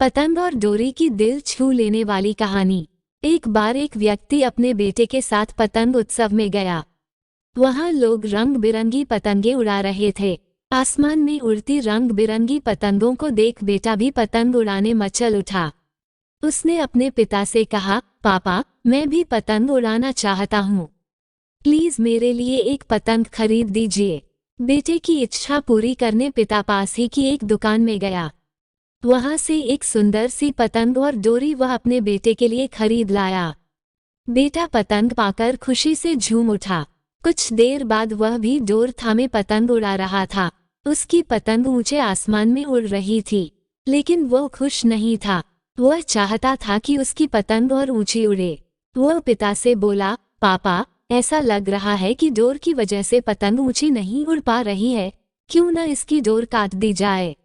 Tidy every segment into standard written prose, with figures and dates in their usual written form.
पतंग और डोरी की दिल छू लेने वाली कहानी। एक बार एक व्यक्ति अपने बेटे के साथ पतंग उत्सव में गया। वहां लोग रंग बिरंगी पतंगे उड़ा रहे थे। आसमान में उड़ती रंग बिरंगी पतंगों को देख बेटा भी पतंग उड़ाने मचल उठा। उसने अपने पिता से कहा, पापा, मैं भी पतंग उड़ाना चाहता हूँ। प्लीज मेरे लिए एक पतंग खरीद दीजिए। बेटे की इच्छा पूरी करने पिता पास ही की एक दुकान में गया। वहां से एक सुंदर सी पतंग और डोरी वह अपने बेटे के लिए खरीद लाया। बेटा पतंग पाकर खुशी से झूम उठा। कुछ देर बाद वह भी डोर थामे पतंग उड़ा रहा था। उसकी पतंग ऊंचे आसमान में उड़ रही थी, लेकिन वो खुश नहीं था। वह चाहता था कि उसकी पतंग और ऊंची उड़े। वह पिता से बोला, पापा, ऐसा लग रहा है कि डोर की वजह से पतंग ऊंची नहीं उड़ पा रही है। क्यों न इसकी डोर काट दी जाए।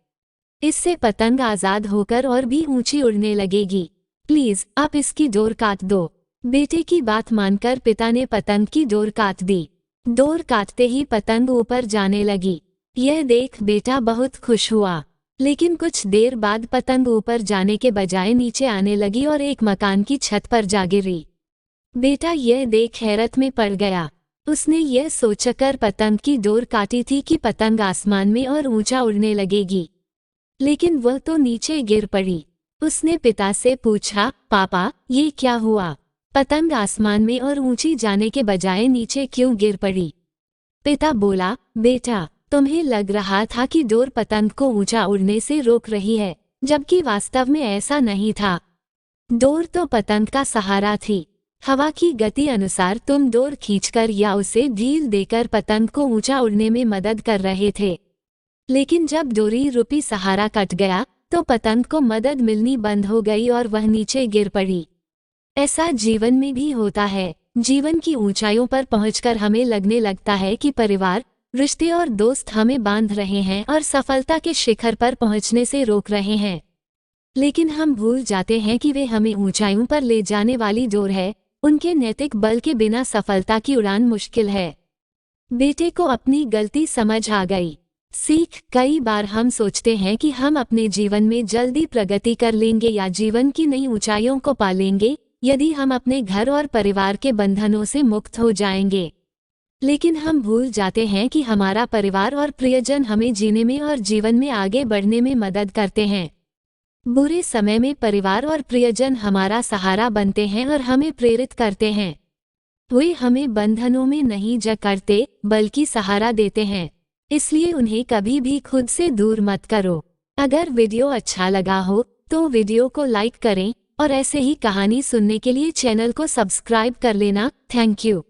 इससे पतंग आजाद होकर और भी ऊंची उड़ने लगेगी। प्लीज आप इसकी डोर काट दो। बेटे की बात मानकर पिता ने पतंग की डोर काट दी। डोर काटते ही पतंग ऊपर जाने लगी। यह देख बेटा बहुत खुश हुआ, लेकिन कुछ देर बाद पतंग ऊपर जाने के बजाय नीचे आने लगी और एक मकान की छत पर जा गिरी। बेटा यह देख हैरत में पड़ गया। उसने यह सोचकर पतंग की डोर काटी थी कि पतंग आसमान में और ऊंचा उड़ने लगेगी, लेकिन वह तो नीचे गिर पड़ी। उसने पिता से पूछा, पापा, ये क्या हुआ? पतंग आसमान में और ऊंची जाने के बजाय नीचे क्यों गिर पड़ी? पिता बोला, बेटा, तुम्हें लग रहा था कि डोर पतंग को ऊंचा उड़ने से रोक रही है, जबकि वास्तव में ऐसा नहीं था। डोर तो पतंग का सहारा थी। हवा की गति अनुसार तुम डोर खींचकर या उसे ढील देकर पतंग को ऊंचा उड़ने में मदद कर रहे थे। लेकिन जब डोरी रूपी सहारा कट गया तो पतंग को मदद मिलनी बंद हो गई और वह नीचे गिर पड़ी। ऐसा जीवन में भी होता है। जीवन की ऊंचाइयों पर पहुंचकर हमें लगने लगता है कि परिवार, रिश्ते और दोस्त हमें बांध रहे हैं और सफलता के शिखर पर पहुंचने से रोक रहे हैं। लेकिन हम भूल जाते हैं कि वे हमें ऊंचाइयों पर ले जाने वाली डोर है। उनके नैतिक बल के बिना सफलता की उड़ान मुश्किल है। बेटे को अपनी गलती समझ आ गई। सीख, कई बार हम सोचते हैं कि हम अपने जीवन में जल्दी प्रगति कर लेंगे या जीवन की नई ऊंचाइयों को पा लेंगे यदि हम अपने घर और परिवार के बंधनों से मुक्त हो जाएंगे। लेकिन हम भूल जाते हैं कि हमारा परिवार और प्रियजन हमें जीने में और जीवन में आगे बढ़ने में मदद करते हैं। बुरे समय में परिवार और प्रियजन हमारा सहारा बनते हैं और हमें प्रेरित करते हैं। वे हमें बंधनों में नहीं जकड़ते, बल्कि सहारा देते हैं। इसलिए उन्हें कभी भी खुद से दूर मत करो। अगर वीडियो अच्छा लगा हो तो वीडियो को लाइक करें और ऐसे ही कहानी सुनने के लिए चैनल को सब्सक्राइब कर लेना। Thank you.